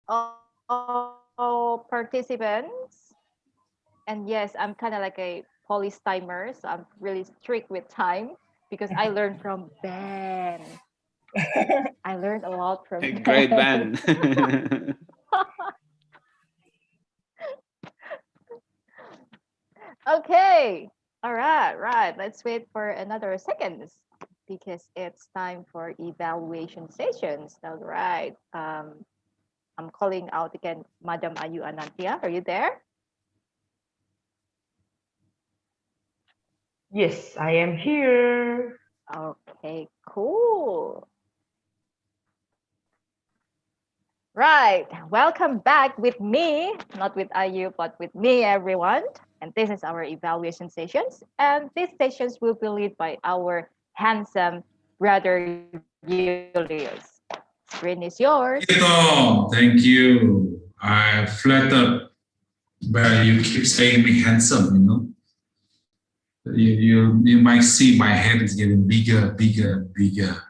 all participants. And yes, I'm kind of like a police timer, so I'm really strict with time because I learned from Ben. I learned a lot from Great Ben. band. Okay. All right, right. Let's wait for another seconds because it's time for evaluation sessions. All right. I'm calling out again, Madam Ayu Anantia. Are you there? Yes, I am here. Okay, cool. Right. Welcome back with me, not with Ayu, but with me, everyone. And this is our evaluation sessions. And these sessions will be led by our handsome brother Julius. Screen is yours. Thank you, Tom. Thank you. I flattered where you keep saying me handsome, you know. You might see my head is getting bigger, bigger, bigger.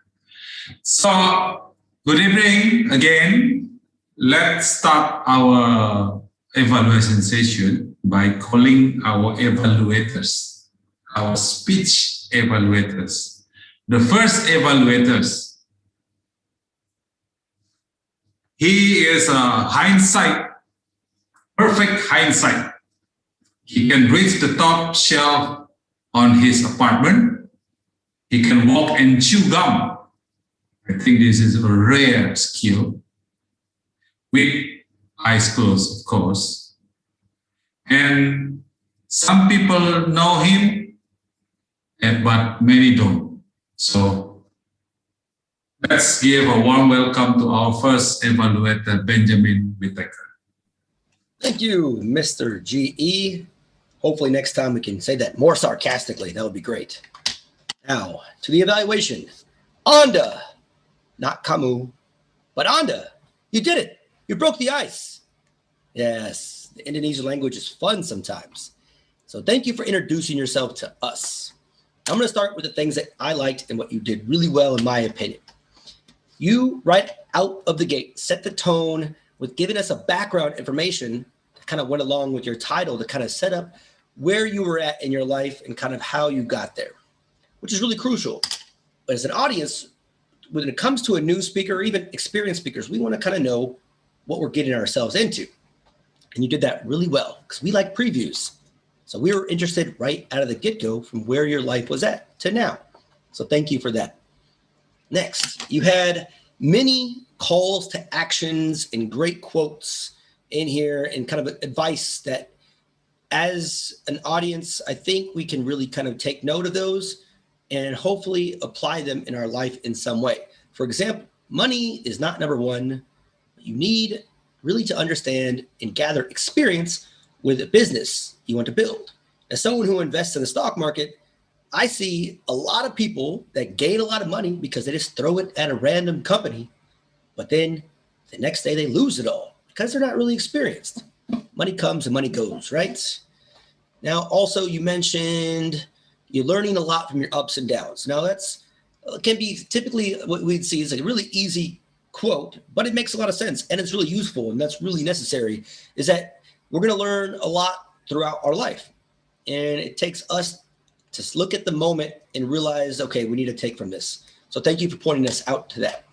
So, good evening again. Let's start our evaluation session by calling our evaluators, our speech evaluators. The first evaluators, he is a hindsight, perfect hindsight. He can reach the top shelf on his apartment. He can walk and chew gum. I think this is a rare skill with eyes closed, of course. And some people know him, but many don't. So let's give a warm welcome to our first evaluator, Benjamin Whittaker. Thank you, Mr. GE. Hopefully next time we can say that more sarcastically. That would be great. Now, to the evaluation. Anda, not Kamu, but Anda, you did it. You broke the ice. Yes, the Indonesian language is fun sometimes. So thank you for introducing yourself to us. I'm going to start with the things that I liked and what you did really well, in my opinion. You, right out of the gate, set the tone with giving us a background information that kind of went along with your title to kind of set up where you were at in your life and kind of how you got there, which is really crucial. But as an audience, when it comes to a new speaker or even experienced speakers, we want to kind of know what we're getting ourselves into. And you did that really well because we like previews. So we were interested right out of the get-go from where your life was at to now. So thank you for that. Next, you had many calls to actions and great quotes in here and kind of advice that as an audience, I think we can really kind of take note of those and hopefully apply them in our life in some way. For example, money is not number one. You need really to understand and gather experience with a business you want to build. As someone who invests in the stock market, I see a lot of people that gain a lot of money because they just throw it at a random company, but then the next day they lose it all because they're not really experienced. Money comes and money goes, right? Now, also you mentioned you're learning a lot from your ups and downs. Now that's can be typically what we'd see is a really easy quote, but it makes a lot of sense and it's really useful and that's really necessary, is that we're going to learn a lot throughout our life. And it takes us to look at the moment and realize, okay, we need to take from this. So thank you for pointing us out to that.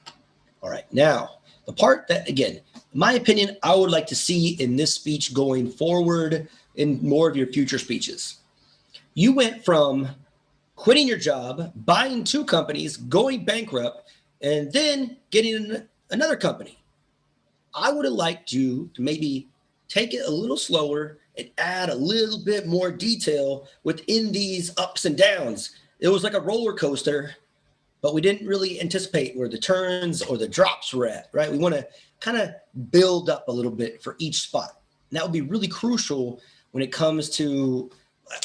All right, now the part that, again, in my opinion, I would like to see in this speech going forward in more of your future speeches. You went from quitting your job, buying two companies, going bankrupt, and then getting another company. I would have liked you to maybe take it a little slower and add a little bit more detail within these ups and downs. It was like a roller coaster, but we didn't really anticipate where the turns or the drops were at, right? We want to kind of build up a little bit for each spot. And that would be really crucial when it comes to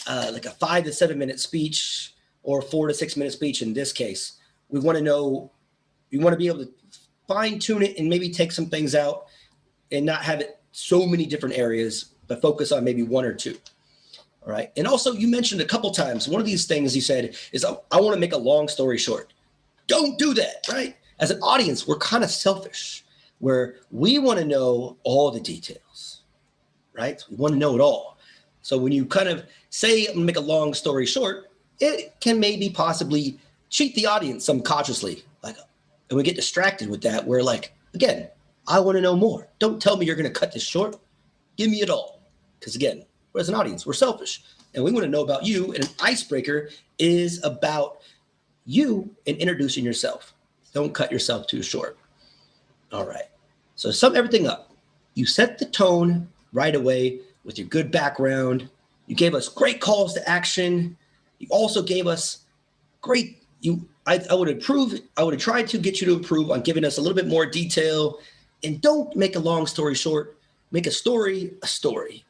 like a 5 to 7 minute speech or a 4 to 6 minute speech in this case. We want to know, we want to be able to fine tune it and maybe take some things out and not have it so many different areas, but focus on maybe one or two. All right. And also you mentioned a couple times, one of these things you said is, I want to make a long story short. Don't do that, right? As an audience, we're kind of selfish. where we want to know all the details, right? We want to know it all. So when you kind of say, I'm gonna make a long story short, it can maybe possibly cheat the audience subconsciously. Like, and we get distracted with that. We're like, again, I want to know more. Don't tell me you're going to cut this short. Give me it all. Because again, as an audience, we're selfish and we want to know about you. And an icebreaker is about you and introducing yourself. Don't cut yourself too short. All right. So to sum everything up, you set the tone right away with your good background. You gave us great calls to action. You also gave us great, I would have tried to get you to improve on giving us a little bit more detail. And don't make a long story short. Make a story a story.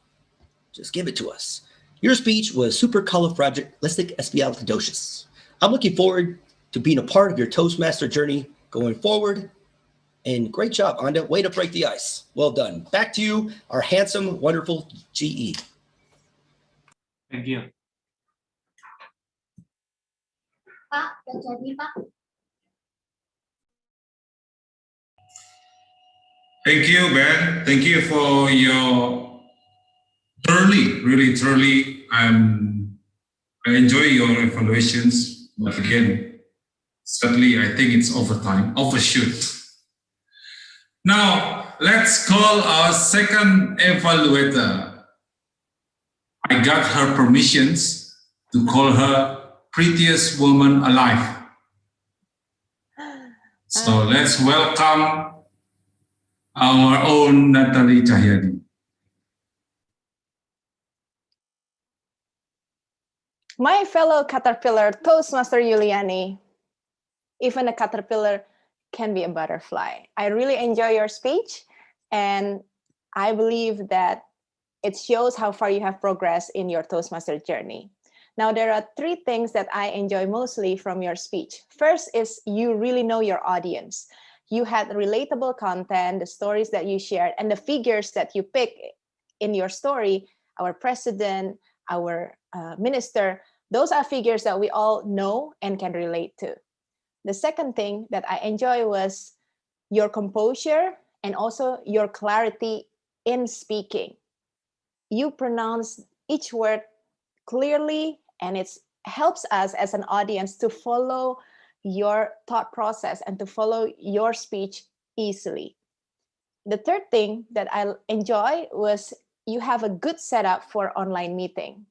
Just give it to us. Your speech was super califragilisticexpialidocious. I'm looking forward to being a part of your Toastmaster journey going forward. And great job, Anda. Way to break the ice. Well done. Back to you, our handsome, wonderful GE. Thank you. Pak, udah jadi Pak. Thank you, Ben. Thank you for your thoroughly. I enjoy your evaluations, but again, sadly, I think it's overshoot. Now, let's call our second evaluator. I got her permissions to call her prettiest woman alive. So let's welcome our own Natalie Cahyadi. My fellow caterpillar, Toastmaster Yuliani, even a caterpillar can be a butterfly. I really enjoy your speech, and I believe that it shows how far you have progressed in your Toastmaster journey. Now, there are three things that I enjoy mostly from your speech. First is you really know your audience. You had relatable content, the stories that you shared, and the figures that you pick in your story, our president, our minister, those are figures that we all know and can relate to. The second thing that I enjoy was your composure and also your clarity in speaking. You pronounce each word clearly, and it helps us as an audience to follow your thought process and to follow your speech easily. The third thing that I enjoy was you have a good setup for online meeting.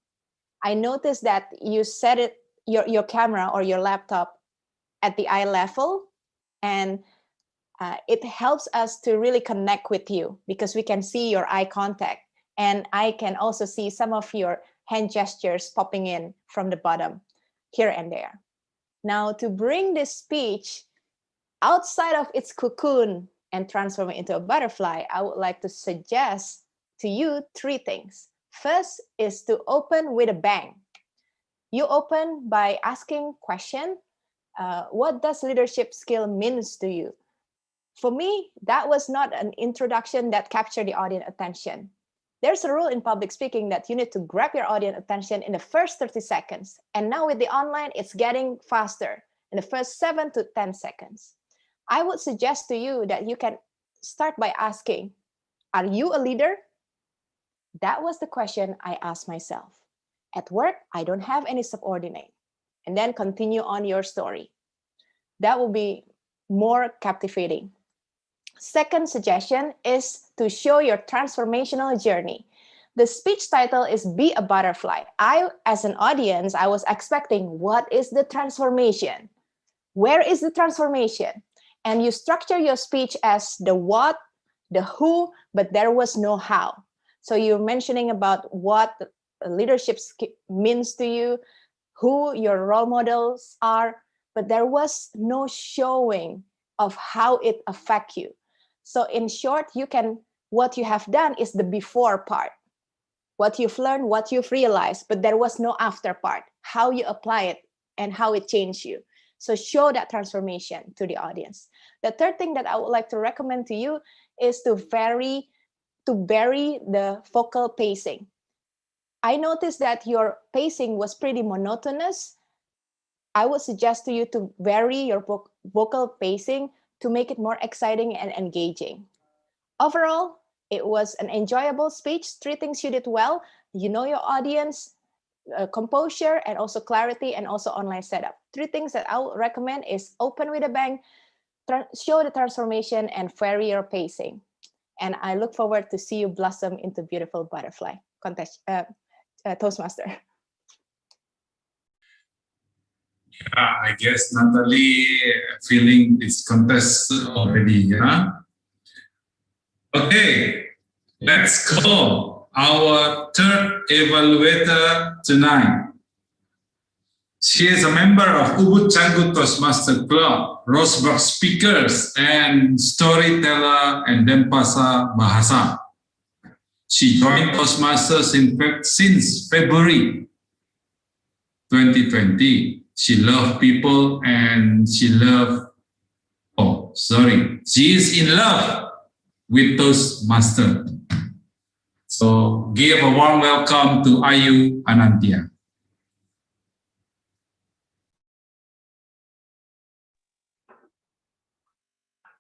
I noticed that you set your camera or your laptop at the eye level, and it helps us to really connect with you because we can see your eye contact, and I can also see some of your hand gestures popping in from the bottom here and there. Now, to bring this speech outside of its cocoon and transform it into a butterfly, I would like to suggest to you three things. First is to open with a bang. You open by asking question, what does leadership skill means to you? For me, that was not an introduction that captured the audience attention. There's a rule in public speaking that you need to grab your audience attention in the first 30 seconds. And now with the online, it's getting faster in the first 7 to 10 seconds. I would suggest to you that you can start by asking, are you a leader? That was the question I asked myself. At work, I don't have any subordinate. And then continue on your story. That will be more captivating. Second suggestion is to show your transformational journey. The speech title is Be a Butterfly. As an audience, I was expecting, what is the transformation? Where is the transformation? And you structure your speech as the what, the who, but there was no how. So you're mentioning about what leadership means to you, who your role models are, but there was no showing of how it affects you. So in short, what you have done is the before part, what you've learned, what you've realized, but there was no after part, how you apply it and how it changed you. So show that transformation to the audience. The third thing that I would like to recommend to you is to vary the vocal pacing. I noticed that your pacing was pretty monotonous. I would suggest to you to vary your vocal pacing to make it more exciting and engaging. Overall, it was an enjoyable speech. 3 things you did well: you know your audience, composure, and also clarity, and also online setup. 3 things that I would recommend is open with a bang, show the transformation, and vary your pacing. And I look forward to see you blossom into beautiful butterfly Toastmaster. I guess Natalie feeling this contest already, yeah? Okay, let's call our third evaluator tonight. She is a member of Ubud Canggu Toastmaster Club, Rosberg Speakers, and Storyteller and Denpasar Bahasa. She joined Toastmasters since February 2020. She loves people and she is in love with Toastmaster. So give a warm welcome to Ayu Anantia.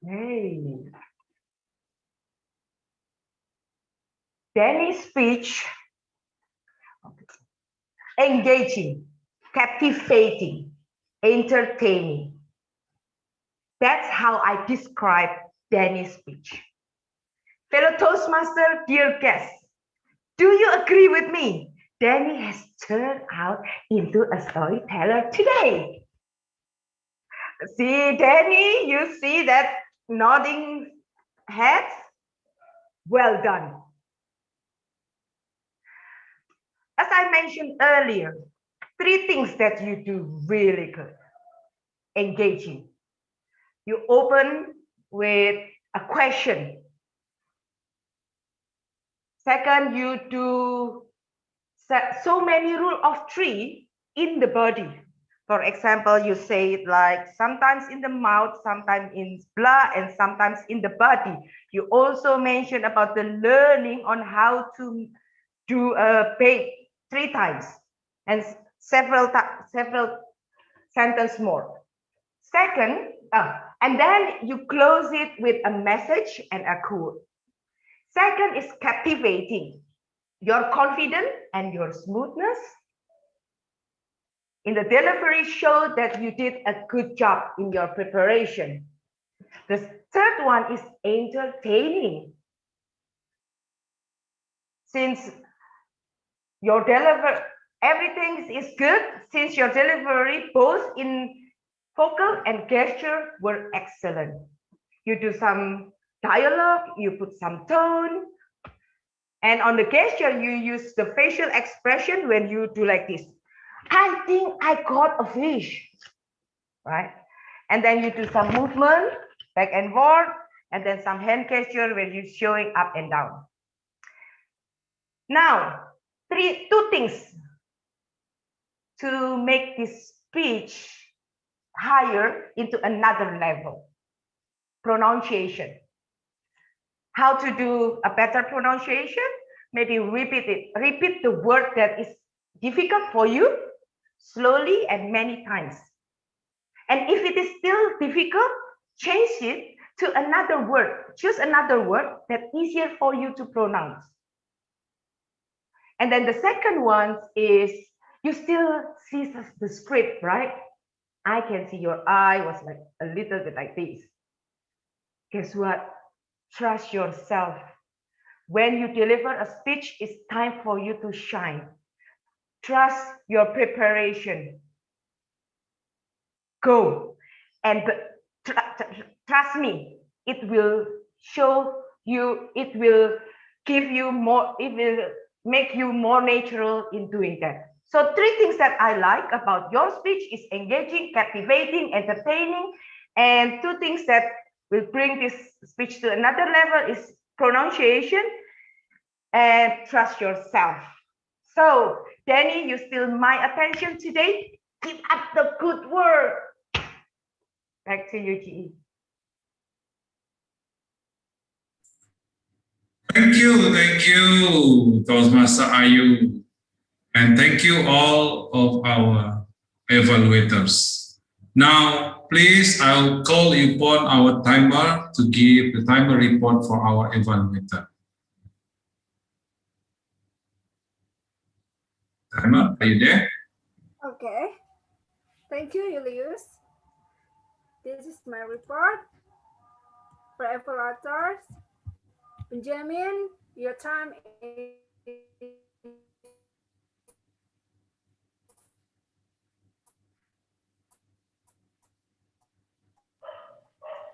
Hey. Danny's speech, engaging, captivating, entertaining. That's how I describe Danny's speech. Fellow Toastmaster, dear guests, do you agree with me? Danny has turned out into a storyteller today. See, Danny, you see that nodding head? Well done. As I mentioned earlier, 3 things that you do really good. Engaging. You open with a question. Second, you do so many rule of 3 in the body. For example, you say it like sometimes in the mouth, sometimes in blood, and sometimes in the body. You also mention about the learning on how to do a page 3 times and several sentences more. Second, and then you close it with a message and a quote. Second is captivating. Your confidence and your smoothness in the delivery show that you did a good job in your preparation. The third one is entertaining. Since your everything is good, since your delivery both in vocal and gesture were excellent. You do some dialogue, you put some tone, and on the gesture you use the facial expression when you do like this. I think I caught a fish, right? And then you do some movement back and forth, and then some hand gesture where you're showing up and down. Now, 2 things to make this speech higher into another level. Pronunciation. How to do a better pronunciation? Maybe repeat it. Repeat the word that is difficult for you slowly and many times. And if it is still difficult, change it to another word. Choose another word that's easier for you to pronounce. And then the second one is you still see the script, right? I can see your eye was like a little bit like this. Guess what? Trust yourself. When you deliver a speech, it's time for you to shine. Trust your preparation. Go. And trust me, it will show you, it will give you more, it will make you more natural in doing that. So 3 things that I like about your speech is engaging, captivating, entertaining, and 2 things that will bring this speech to another level is pronunciation and trust yourself. So Danny, you still my attention today. Keep up the good work. Back to you, GE. Thank you, Toastmaster Ayu. And thank you all of our evaluators. Now, please, I'll call upon our timer to give the timer report for our evaluator. Timer, are you there? Okay. Thank you, Julius. This is my report. For evaluators, Benjamin, your time is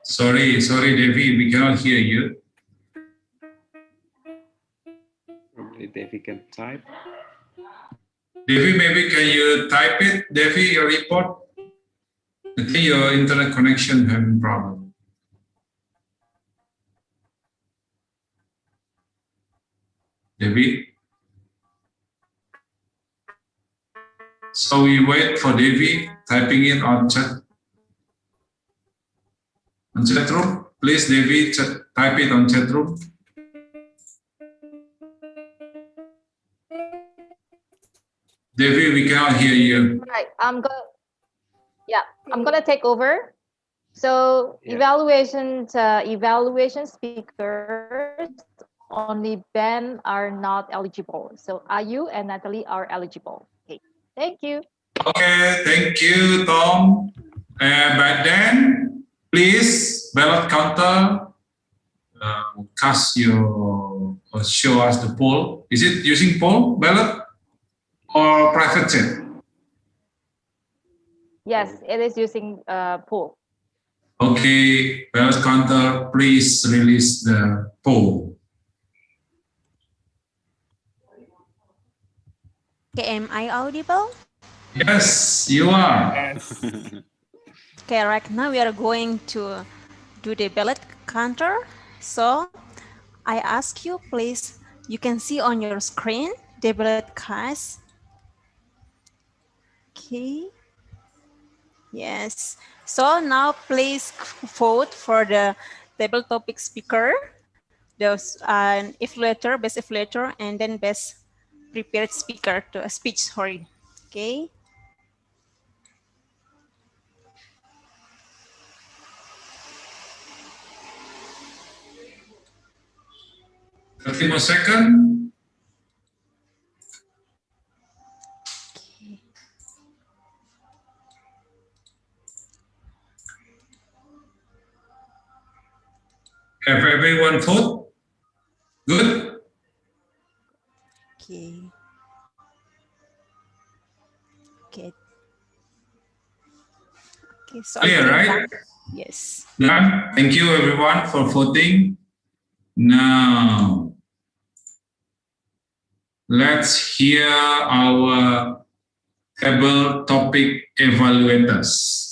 Sorry, Devi, we cannot hear you. Probably Devi can type. Devi, maybe can you type it? Devi, your report? I think your internet connection having problem. Devi? So we wait for Devi typing it on chat. On chat room, please, Devi, type it on chat room. Devi, we cannot hear you. Right. I'm gonna take over. So Yeah. evaluation speakers, only Ben are not eligible. So Ayu and Natalie are eligible. Okay. Thank you. Okay, thank you, Tom. But then, please, ballot counter, cast your, or show us the poll. Is it using poll, ballot, or private chat? Yes, it is using poll. Okay, ballot counter, please release the poll. Okay, am I audible? Yes, you are. Yes. Okay, right now we are going to do the ballot counter. So I ask you, please, you can see on your screen the ballot cast. Okay. Yes. So now please vote for the table topic speaker, those evaluator, best evaluator, and then best prepared speaker to a speech. Sorry. Okay. 30 more seconds. Have everyone vote? Good? Okay. Okay. Okay. So I Clear, think right? that, yes. Done. Thank you, everyone, for voting. Now, let's hear our table topic evaluators.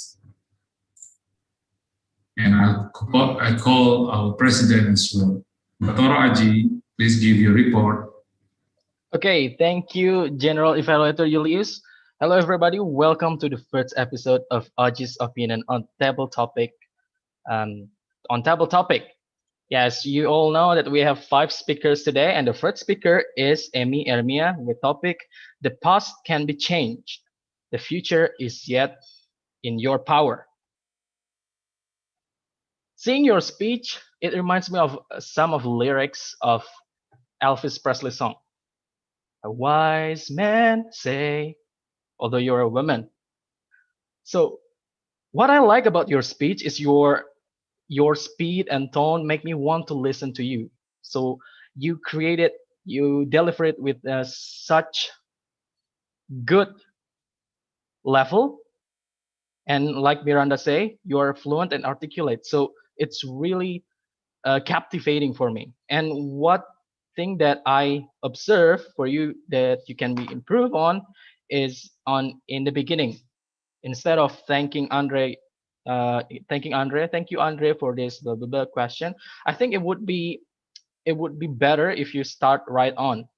And I call our president as well. Batoro Aji, please give your report. Okay, thank you, General Evaluator Julius. Hello, everybody. Welcome to the first episode of Aji's opinion on table topic. Yes, you all know that we have 5 speakers today, and the first speaker is Amy Ermia with topic: "The past can be changed. The future is yet in your power." Seeing your speech, it reminds me of some of the lyrics of Elvis Presley's song. A wise man say, although you're a woman. So what I like about your speech is your speed and tone make me want to listen to you. So you create it, you deliver it with such good level, and like Miranda say, you are fluent and articulate. So it's really captivating for me. And what thing that I observe for you that you can be improved on is on in the beginning, instead of thank you Andre for this blah, blah, blah question. I think it would be better if you start right on,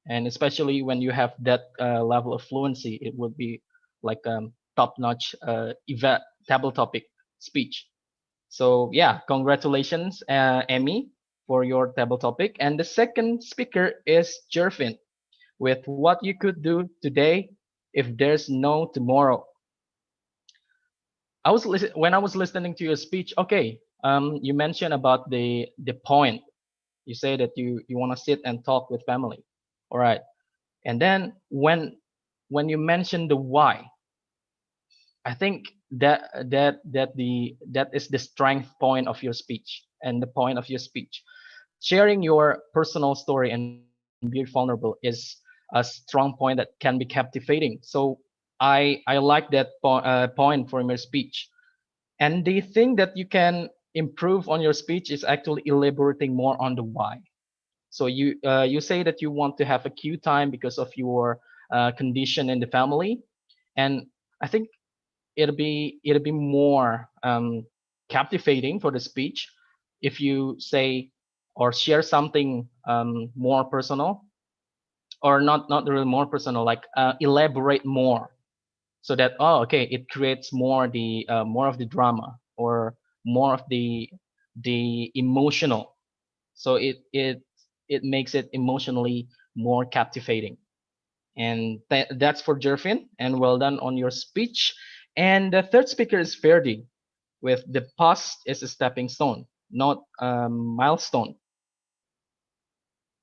and especially when you have that level of fluency, it would be like top notch event table topic speech. So yeah, congratulations, Emmy, for your table topic. And the second speaker is Jervin with what you could do today if there's no tomorrow. When I was listening to your speech. Okay, you mentioned about the point. You say that you want to sit and talk with family. All right, and then when you mention the why, I think that is the strength point of your speech and the point of your speech. Sharing your personal story and being vulnerable is a strong point that can be captivating. So I like that point from your speech. And the thing that you can improve on your speech is actually elaborating more on the why. So you say that you want to have a queue time because of your condition in the family, and I think it'll be more captivating for the speech if you say or share something more personal, or not really more personal, like elaborate more, so that, oh, okay, it creates more of the drama, or more of the emotional. So it makes it emotionally more captivating. And that's for Jerfin, and well done on your speech. And the third speaker is Ferdi, with the past is a stepping stone, not a milestone.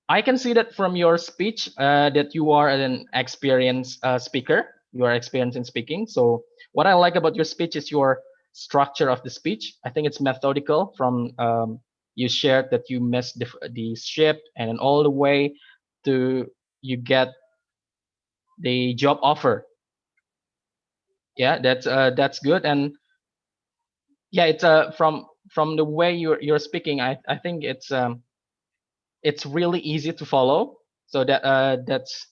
I can see that from your speech that you are an experienced speaker. You are experienced in speaking. So what I like about your speech is your structure of the speech. I think it's methodical. From you shared that you missed the ship, and then all the way to you get the job offer. Yeah, that's good. And yeah, it's from the way you're speaking. I think it's really easy to follow. So that's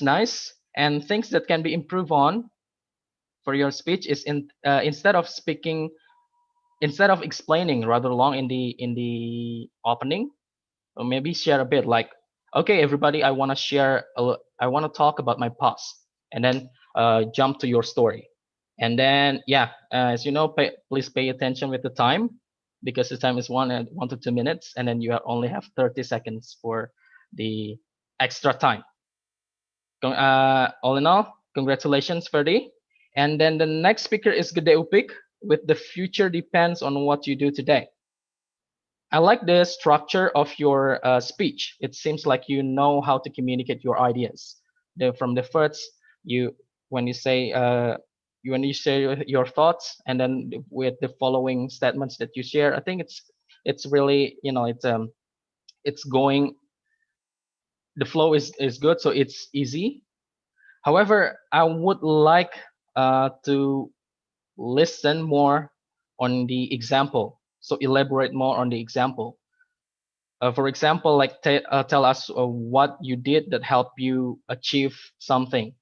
nice. And things that can be improved on for your speech is instead of explaining rather long in the opening, or maybe share a bit like, okay, everybody, I want to talk about my past, and then jump to your story. And then, yeah, as you know, please pay attention with the time, because the time is 1 to 2 minutes, and then you only have 30 seconds for the extra time. All in all, congratulations, Ferdy. And then the next speaker is Gede Upik, with the future depends on what you do today. I like the structure of your speech. It seems like you know how to communicate your ideas. From the first, you when you say when you share your thoughts, and then with the following statements that you share, I think it's really, it's going. The flow is good, so it's easy. However, I would like to listen more on the example. So elaborate more on the example. For example, like tell us what you did that helped you achieve something,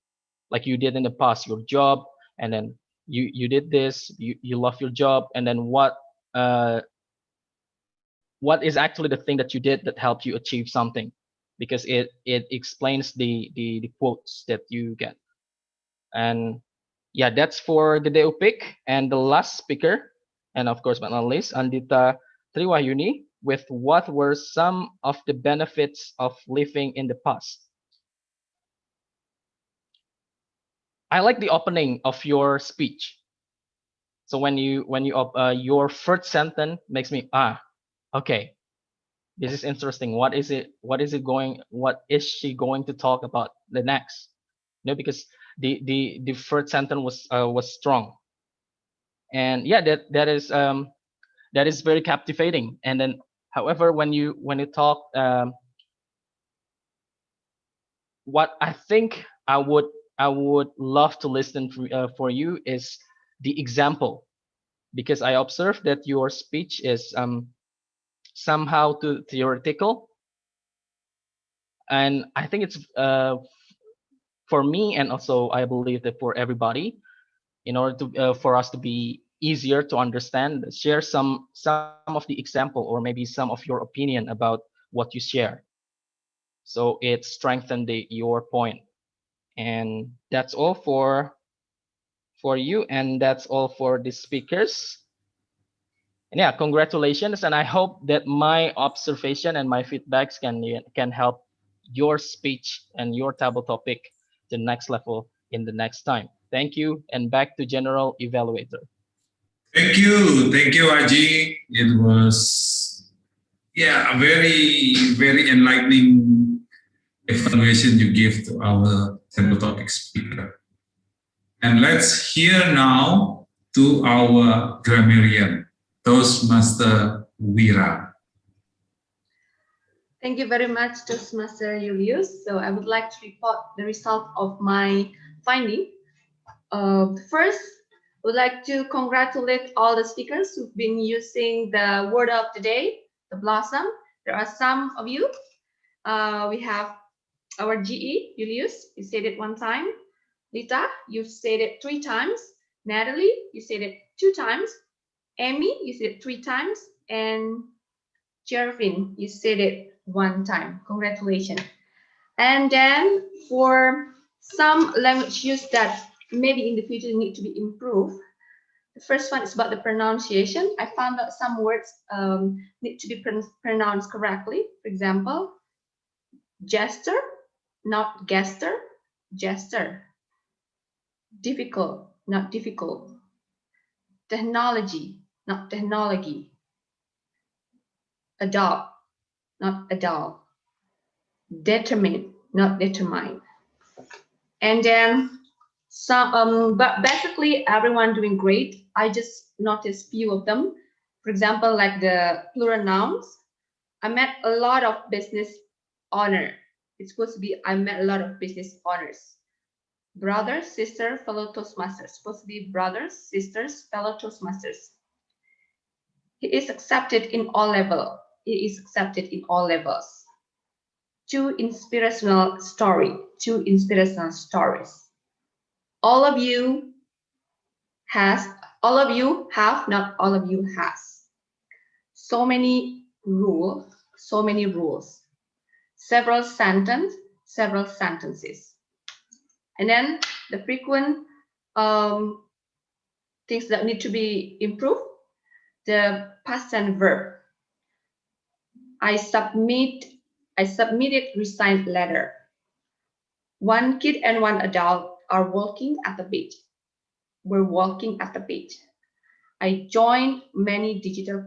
like you did in the past, your job, and then you did this, you love your job, and then uh, what is actually the thing that you did that helped you achieve something, because it explains the quotes that you get. And yeah, that's for the Deo pick. And the last speaker, and of course but not least, Andita Triwayuni, with what were some of the benefits of living in the past. I like the opening of your speech. So your first sentence makes me, okay, this is interesting. What is she going to talk about the next? Because the first sentence was strong. And yeah, that is very captivating. And then, however, when you talk, what I think I would love to listen for you is the example, because I observed that your speech is somehow too theoretical, and I think it's for me, and also I believe that for everybody, in order to for us to be easier to understand, share some of the example, or maybe some of your opinion about what you share, so it strengthened your point. And that's all for you, and that's all for the speakers. And yeah, congratulations, and I hope that my observation and my feedbacks can help your speech and your table topic to the next level in the next time. Thank you, and back to general evaluator. Thank you, Aji. It was, yeah, a very enlightening evaluation you give to our table topic speaker. And let's hear now to our grammarian, Toastmaster Wira. Thank you very much, Toastmaster Julius. So I would like to report the result of my finding. First, I would like to congratulate all the speakers who've been using the word of the day, the blossom. There are some of you. We have our GE, Julius, you said it one time. Lita, you said it 3 times. Natalie, you said it 2 times. Amy, you said it 3 times. And Jervin, you said it 1 time. Congratulations. And then for some language use that maybe in the future need to be improved. The first one is about the pronunciation. I found out some words need to be pronounced correctly. For example, jester, not gester, jester. Difficult, not difficult. Technology, not technology. Adopt, not adult. Determine, not determine. And then some, but basically everyone doing great. I just noticed few of them. For example, like the plural nouns. I met a lot of business owner. It's supposed to be I met a lot of business owners. Brother, sister, fellow Toastmasters. Supposed to be brothers, sisters, fellow Toastmasters. He is accepted in all levels. He is accepted in all levels. 2 inspirational story. 2 inspirational stories. All of you have, not all of you has. So many rules. Several sentences. And then the frequent things that need to be improved. The past tense verb. I submitted resigned letter. 1 kid and 1 adult are walking at the beach. We're walking at the beach. I joined many digital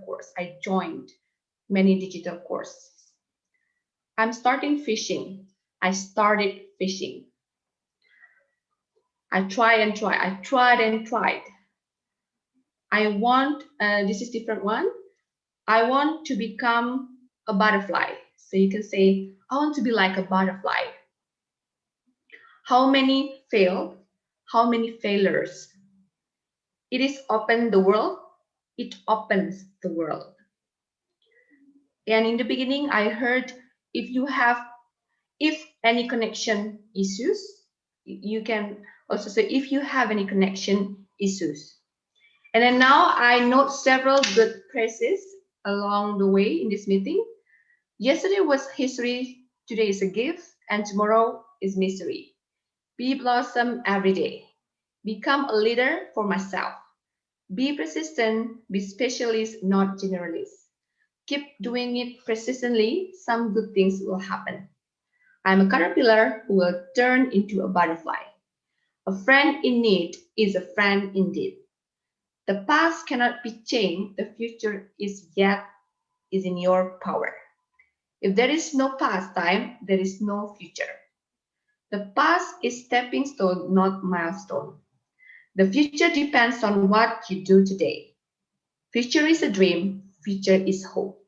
courses. I'm starting fishing. I started fishing. I tried and tried. I want, this is different one. I want to become a butterfly. So you can say, I want to be like a butterfly. How many failed? How many failures? It is open the world. It opens the world. And in the beginning, I heard if any connection issues, you can also say if you have any connection issues. And then now I note several good phrases along the way in this meeting. Yesterday was history, today is a gift, and tomorrow is mystery. Be blossom every day. Become a leader for myself. Be persistent, be specialist, not generalist. Keep doing it persistently, some good things will happen. I'm a caterpillar who will turn into a butterfly. A friend in need is a friend indeed. The past cannot be changed, the future is in your power. If there is no past time, there is no future. The past is stepping stone, not milestone. The future depends on what you do today. Future is a dream, future is hope.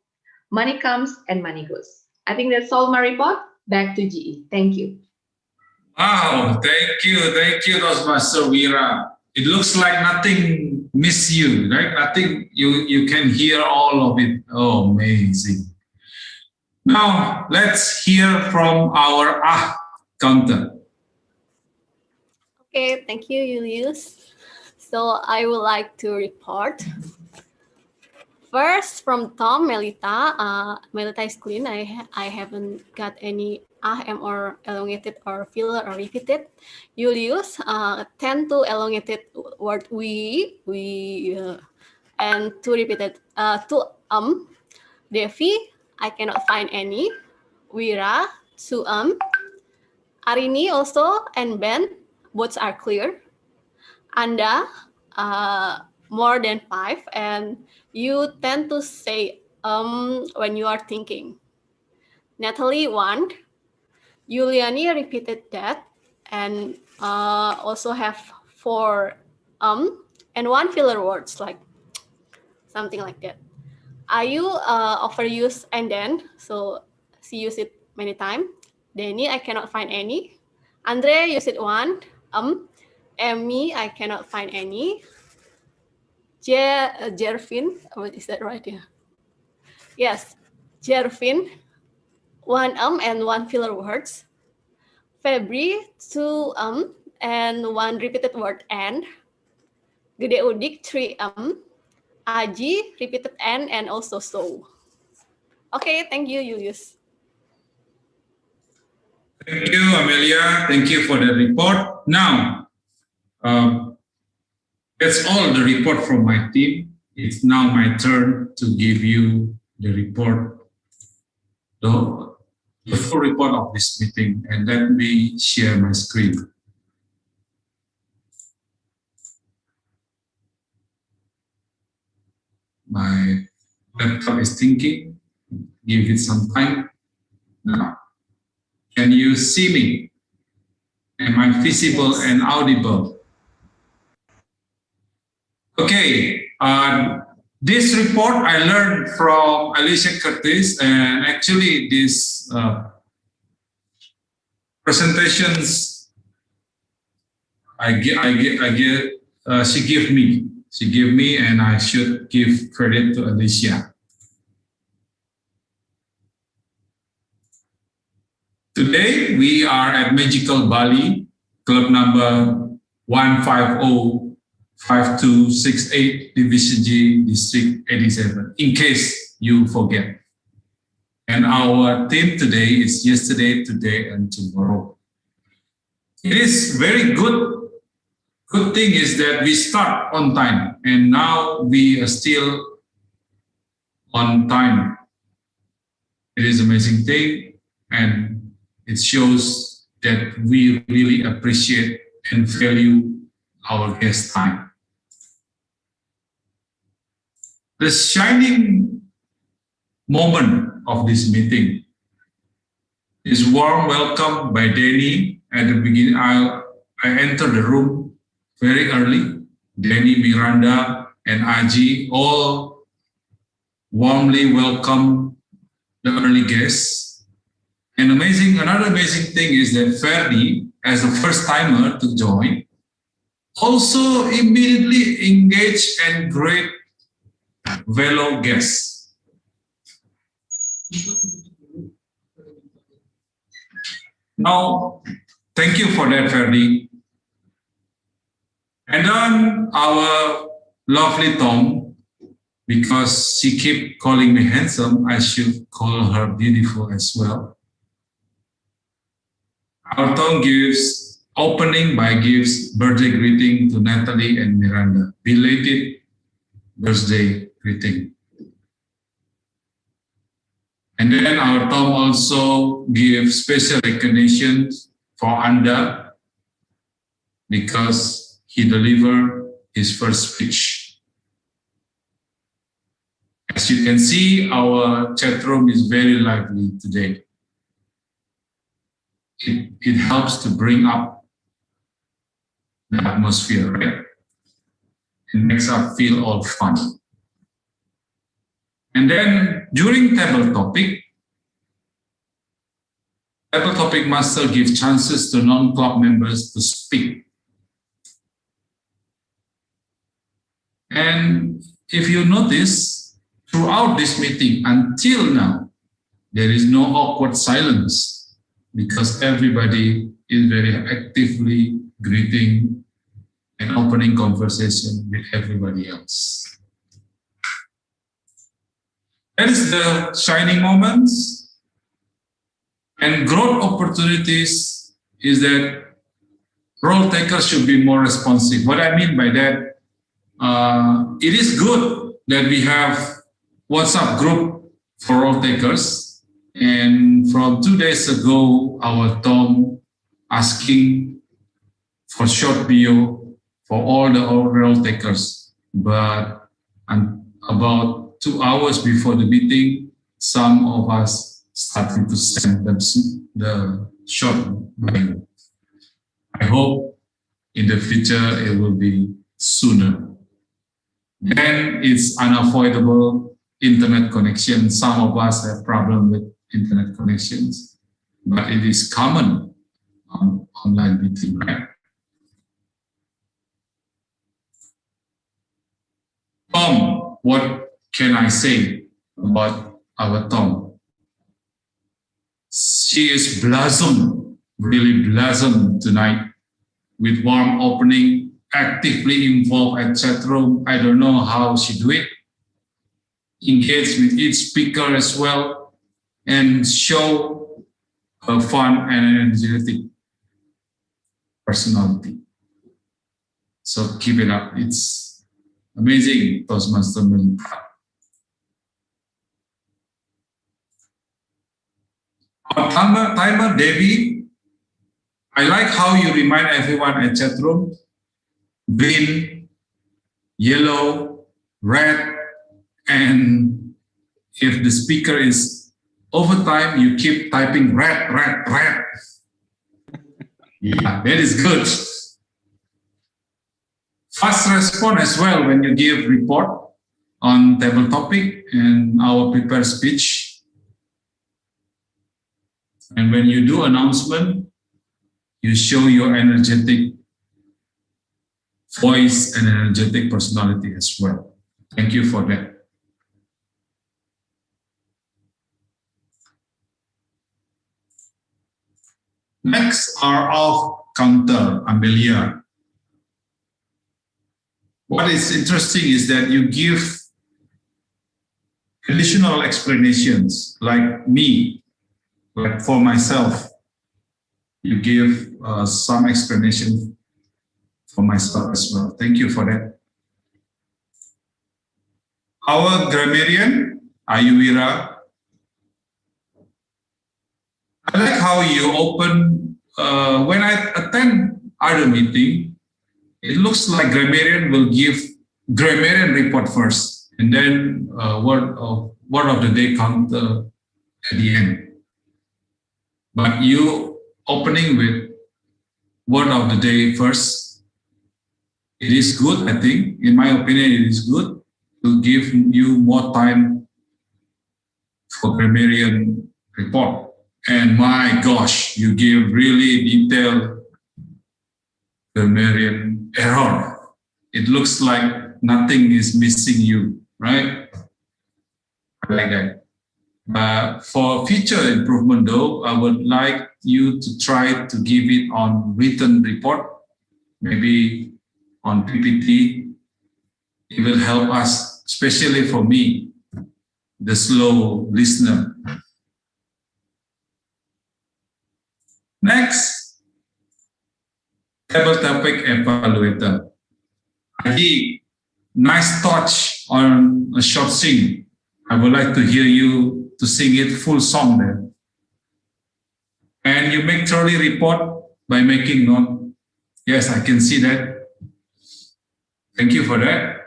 Money comes and money goes. I think that's all my report. Back to GE. Thank you. Wow, thank you, Toastmaster Wira. It looks like nothing missed you, right? Nothing, you can hear all of it. Oh, amazing. Now, let's hear from our counter. Okay, thank you, Julius. So I would like to report. First, from Tom, Melita. Melita is clean. I haven't got any ahem or elongated or filler or repeated. Julius tend to elongated word we and to repeated to Devi, I cannot find any. Wira, to Arini also and Ben, both are clear. Anda, more than 5, and you tend to say when you are thinking. Natalie 1, Yuliani repeated that, and also have 4 and 1 filler words, like something like that. Ayu overuse and then, so she used it many times. Denny, I cannot find any. Andre used it 1. Emmy, I cannot find any. Jervin, is that right? Yeah. Yes, Jervin, 1 and 1 filler words. Febri, 2 and 1 repeated word and. Gede Udik, 3 Aji, repeated and also so. Okay, thank you, Julius. Thank you, Amelia. Thank you for the report. Now, that's all the report from my team. It's now my turn to give you the report, the full report of this meeting, and let me share my screen. My laptop is thinking. Give it some time. Now, can you see me? Am I visible and audible? Okay. This report I learned from Alicia Curtis, and actually this presentations she gave me, and I should give credit to Alicia. Today we are at Magical Bali, club number 1505268, Division G, District 87, in case you forget. And our theme today is yesterday, today, and tomorrow. It is very good. Good thing is that we start on time, and now we are still on time. It is an amazing thing, and it shows that we really appreciate and value our guest time. The shining moment of this meeting is warm welcome by Danny. At the beginning, I entered the room very early. Danny, Miranda, and Aji all warmly welcome the early guests. And another amazing thing is that Ferdi, as a first timer to join, also immediately engaged and great fellow guests. Now, thank you for that, Ferdi. And then our lovely Tom, because she kept calling me handsome, I should call her beautiful as well. Our Tom gives birthday greeting to Natalie and Miranda. Belated birthday greeting. And then our Tom also gives special recognition for Anda because he delivered his first speech. As you can see, our chat room is very lively today. It helps to bring up the atmosphere, right? It makes us feel all fun. And then during table topic master gives chances to non-club members to speak. And if you notice, throughout this meeting until now, there is no awkward silence because everybody is very actively greeting and opening conversation with everybody else. That is the shining moments. And growth opportunities is that role takers should be more responsive. What I mean by that, it is good that we have WhatsApp group for role takers. And from 2 days ago, our Tom asking for short video for all the role takers. but about 2 hours before the meeting, some of us started to send them the short bio. I hope in the future it will be sooner. Then it's unavoidable internet connection. Some of us have problem with internet connections, but it is common on online meeting, right? Tom, what can I say about our Tom? She is blossom, really blossom tonight with warm opening, actively involved at chat room. I don't know how she do it. Engage with each speaker as well and show a fun and energetic personality. So keep it up. It's amazing, Toastmaster Melita. Our timer, Debbie, I like how you remind everyone at chat room, green, yellow, red, and if the speaker is overtime, you keep typing red. Yeah, that is good. Fast response as well when you give report on table topic and our prepared speech. And when you do announcement, you show your energetic voice and energetic personality as well. Thank you for that. Next are off counter, Amelia. What is interesting is that you give additional explanations, like me, like for myself, you give some explanation for myself as well. Thank you for that. Our grammarian, Ayuwira, I like how you open, when I attend other meeting, it looks like grammarian will give grammarian report first, and then word of the day counter at the end. But you opening with word of the day first, it is good, I think. In my opinion, it is good to give you more time for grammarian report. And my gosh, you give really detailed grammarian error. It looks like nothing is missing you, right? I like that. For future improvement though, I would like you to try to give it on written report, maybe on PPT. It will help us, especially for me, the slow listener. Next, table topic evaluator. Adi, nice touch on a short sing. I would like to hear you to sing it full song there. And you make trolley report by making note. Yes, I can see that. Thank you for that.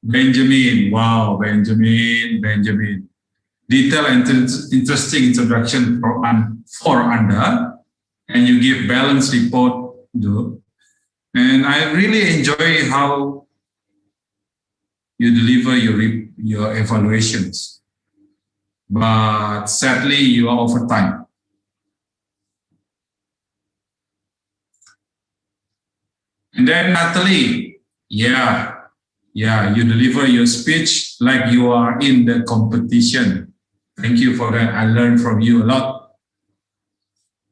Benjamin, wow, Benjamin. Detailed and interesting introduction for Anda, and you give balanced report though. And I really enjoy how you deliver your evaluations. But sadly, you are over time. And then Natalie, yeah, you deliver your speech like you are in the competition. Thank you for that. I learned from you a lot.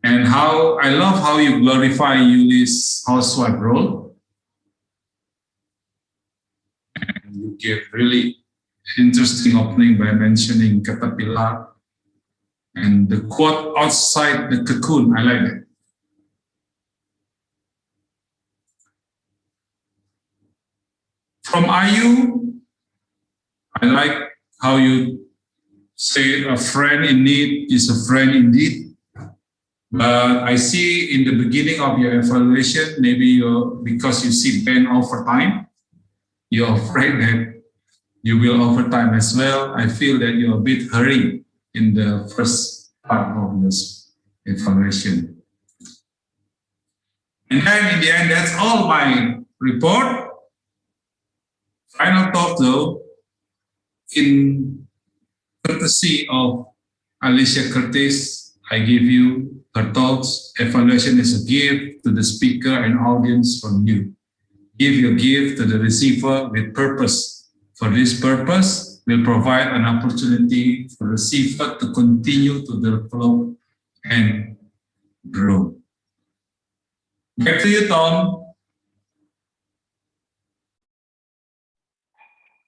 And I love how you glorify Yuli's housewife role. And you give really interesting opening by mentioning caterpillar and the quote outside the cocoon. I like it. From Ayu, I like how you say a friend in need is a friend indeed. But I see in the beginning of your evaluation, maybe because you see Ben overtime, you're afraid that you will overtime as well. I feel that you're a bit hurried in the first part of this evaluation. And then in the end, that's all my report. Final thought though, in courtesy of Alicia Curtis, I give you her thoughts. Evaluation is a gift to the speaker and audience from you. Give your gift to the receiver with purpose. For this purpose, will provide an opportunity for the receiver to continue to develop and grow. Back to you, Tom.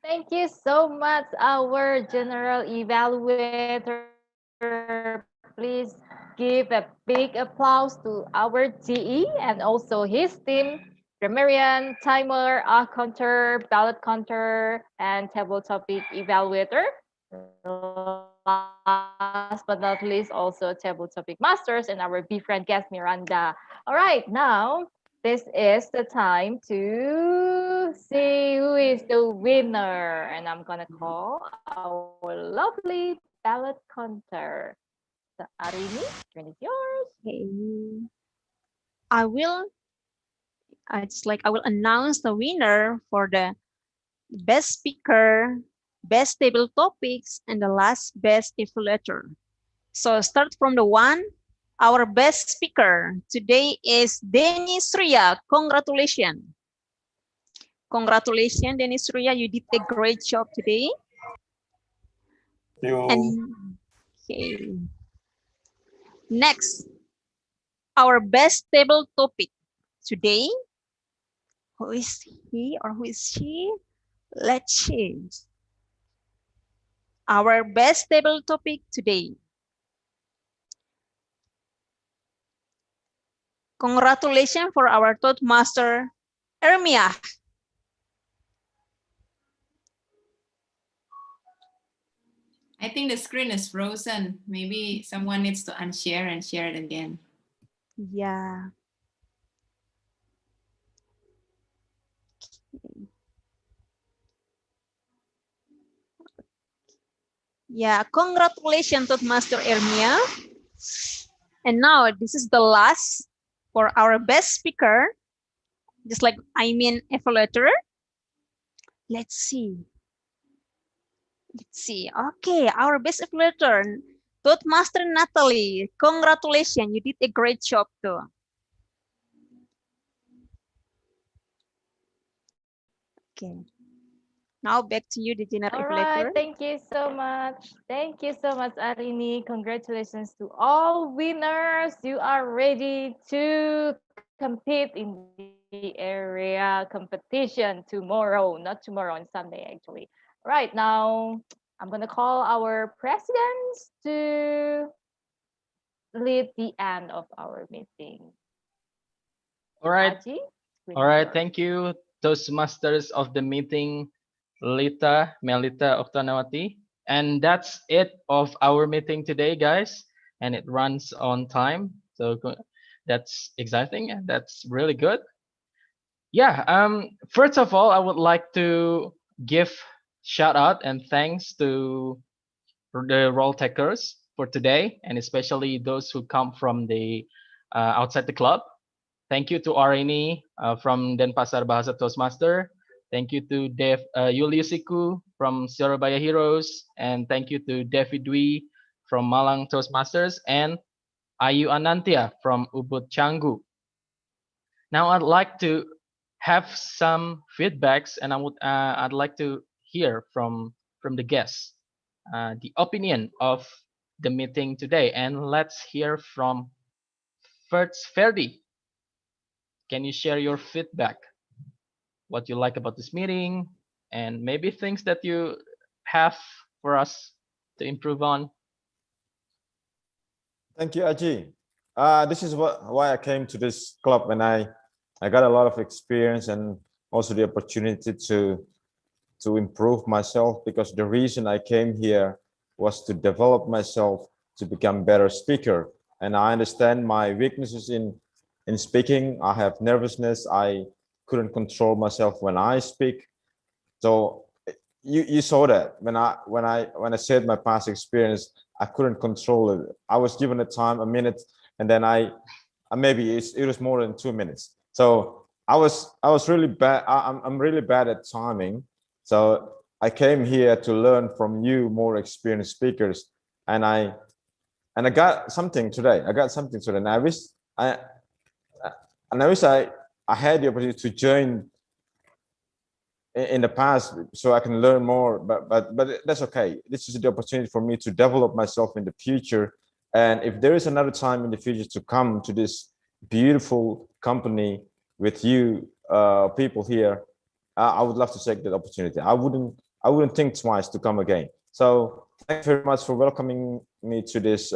Thank you so much, our general evaluator. Please give a big applause to our GE and also his team, grammarian, timer, counter, ballot counter, and table topic evaluator. Last but not least, also table topic masters and our befriend guest, Miranda. All right, now this is the time to see who is the winner. And I'm going to call our lovely ballot counter. So Arini, screen is yours. Okay. I will announce the winner for the best speaker, best table topics, and the last best evaluator. So start from the one. Our best speaker today is Denny Surya. Congratulations. Congratulations, Denny Surya. You did a great job today. Thank you. And okay. Next, our best table topic today. Who is he or who is she? Let's see. Our best table topic today. Congratulations for our Toastmaster, Ermia. I think the screen is frozen. Maybe someone needs to unshare and share it again. Yeah. Okay. Yeah, congratulations to Master Ermia. And now this is the last for our best speaker, just like evaluator. Let's see. Let's see. Okay, our best evaluator, Toastmaster Natalie. Congratulations, you did a great job too. Okay. Now back to you, the general evaluator. Right, thank you so much. Thank you so much, Arini. Congratulations to all winners. You are ready to compete in the area competition tomorrow, not tomorrow, on Sunday, actually. Right now, I'm going to call our presidents to lead the end of our meeting. All right. Aji, All right. Thank you, Toastmasters of the meeting, Melita Oktanawati. And that's it of our meeting today, guys. And it runs on time. So that's exciting and that's really good. Yeah. First of all, I would like to give shout out and thanks to the role takers for today, and especially those who come from the outside the club. Thank you to Arini from Denpasar Bahasa Toastmaster. Thank you to Julius Iku from Surabaya Heroes. And thank you to Devi Dwi from Malang Toastmasters and Ayu Anantia from Ubud Canggu. Now I'd like to have some feedbacks, and I'd like to hear from the guests the opinion of the meeting today. And let's hear from first Ferdi. Can you share your feedback? What you like about this meeting, and maybe things that you have for us to improve on? Thank you, Aji. This is why I came to this club, and I got a lot of experience and also the opportunity to improve myself, because the reason I came here was to develop myself to become better speaker. and I understand my weaknesses in speaking. I have nervousness. I couldn't control myself when I speak. So you saw that when I said my past experience, I couldn't control it. I was given a time, a minute, and then I maybe it was more than 2 minutes. So I was really bad. I'm really bad at timing. So I came here to learn from you, more experienced speakers, and I got something today. I got something today, and I wish I had the opportunity to join in the past so I can learn more, but that's okay. This is the opportunity for me to develop myself in the future. And if there is another time in the future to come to this beautiful company with you people here, I would love to take that opportunity. I wouldn't think twice to come again. So thank you very much for welcoming me to this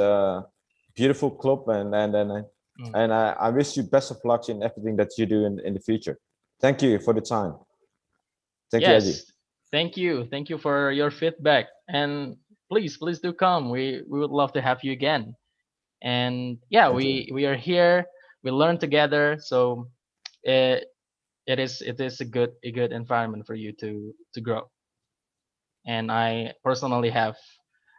beautiful club, and I wish you best of luck in everything that you do in the future. Thank you for the time. Thank you, Aji. Yes, thank you for your feedback, and please do come. We would love to have you again. And yeah, Thank you. we are here. We learn together, so it is a good environment for you to grow. And I personally have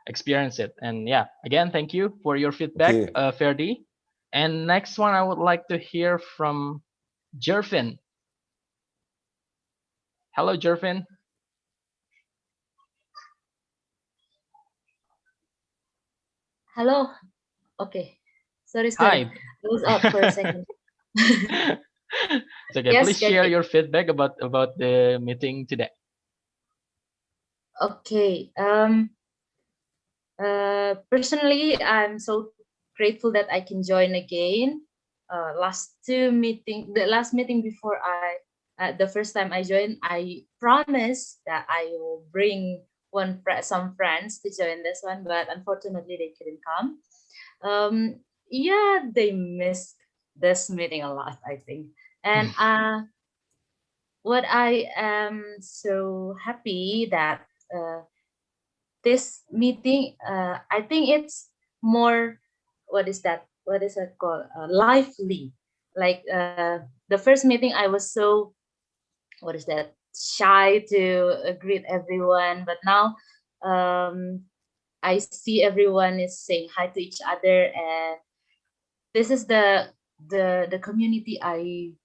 experienced it. And yeah, again, thank you for your feedback, Thank you. Ferdi. And next one, I would like to hear from Jerfin. Hello, Jerfin. Hello. Okay. Sorry. Hi. I was out for a second. It's okay. Yes, Please share your feedback about the meeting today. Okay. Personally, I'm so grateful that I can join again. The last meeting before the first time I joined, I promised that I will bring some friends to join this one, but unfortunately they couldn't come. Yeah, they missed this meeting a lot, I think. And what I am so happy that this meeting, I think it's more, what is that called, lively. Like the first meeting I was so, what is that, shy to greet everyone, but now I see everyone is saying hi to each other, and this is the community I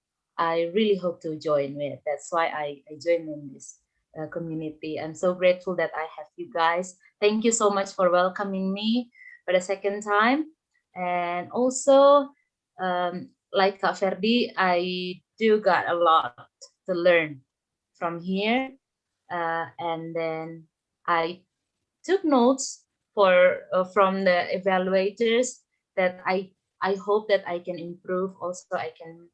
really hope to join with. That's why I joined in this community. I'm so grateful that I have you guys. Thank you so much for welcoming me for the second time. And also, like Kak Ferdi, I do got a lot to learn from here. And then I took notes from the evaluators that I hope that I can improve. Also, I can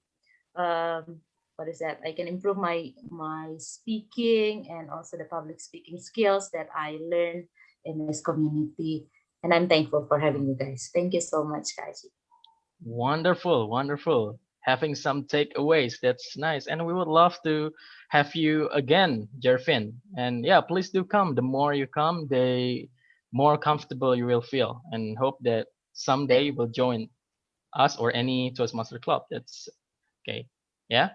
what is that? I can improve my speaking and also the public speaking skills that I learned in this community. And I'm thankful for having you guys. Thank you so much, guys. Wonderful, wonderful. Having some takeaways. That's nice. And we would love to have you again, Jerfin. And yeah, please do come. The more you come, the more comfortable you will feel. And hope that someday you will join us or any Toastmaster club. That's okay. Yeah.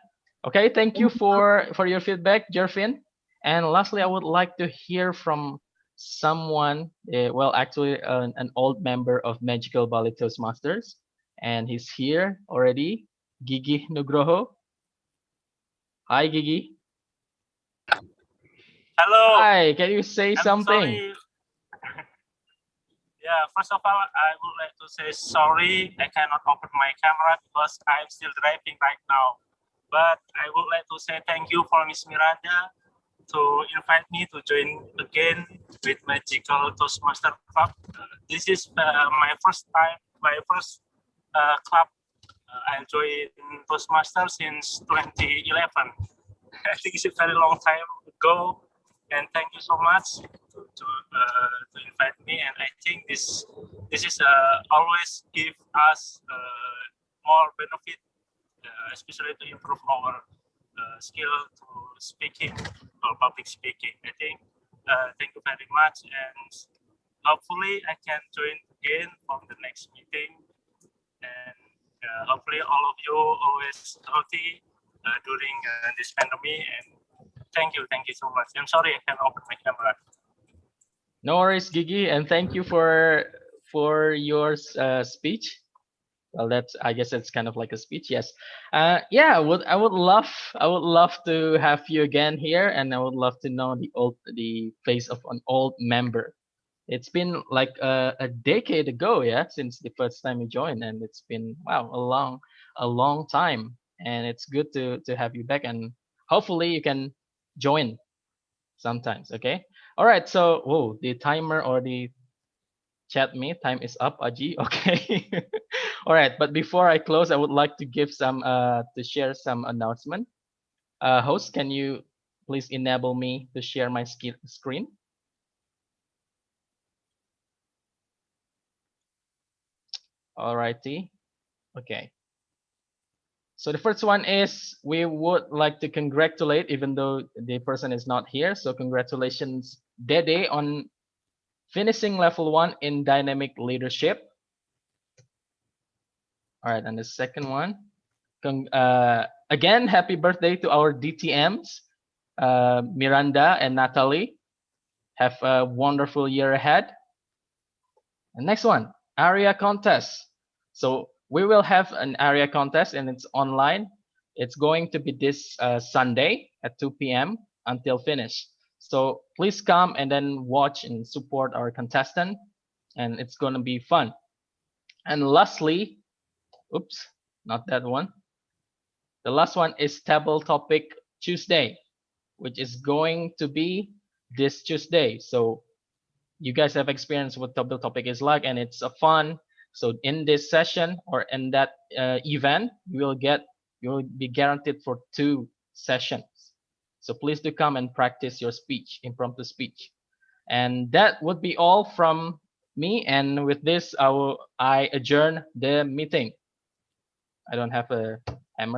Okay. Thank you for your feedback, Jerfin. And lastly, I would like to hear from someone. Well, actually, an old member of Magical Ballet Toastmasters, and he's here already. Gigi Nugroho. Hi, Gigi. Hello. Hi. Can you say something? Sorry. Yeah, first of all, I would like to say sorry. I cannot open my camera because I'm still driving right now. But I would like to say thank you for Miss Miranda to invite me to join again with Magical Toastmaster Club. This is my first club. I joined Toastmaster since 2011. I think it's a very long time ago. And thank you so much to invite me. And I think this is always give us more benefit, especially to improve our skill to speaking or public speaking. I think thank you very much, and hopefully I can join again from the next meeting. and hopefully all of you always healthy during this pandemic. And thank you so much. I'm sorry I can't open my camera. No worries, Gigi, and thank you for your speech. Well, I guess it's kind of like a speech. Yes. Yeah. I would love to have you again here, and I would love to know the face of an old member. It's been like a decade ago, yeah, since the first time you joined, and it's been wow a long time, and it's good to have you back, and hopefully you can join sometimes. Okay. All right. So, whoa, the timer or the chat me time is up, Aji. Okay. All right. But before I close, I would like to give some to share some announcement. Host, can you please enable me to share my screen? All righty. Okay. So the first one is we would like to congratulate, even though the person is not here. So congratulations, Dede, on finishing level 1 in dynamic leadership. All right, and the second one, again, happy birthday to our DTMs, Miranda and Natalie. Have a wonderful year ahead. And next one, area contest. So we will have an area contest, and it's online. It's going to be this Sunday at 2 p.m. until finish. So please come and then watch and support our contestant, and it's going to be fun. And lastly, oops, not that one. The last one is table topic Tuesday, which is going to be this Tuesday. So you guys have experienced what table topic is like, and it's a fun. So in this session or in that event, you will be guaranteed for 2 sessions. So please do come and practice your speech, impromptu speech. And that would be all from me. And with this, I adjourn the meeting. I don't have a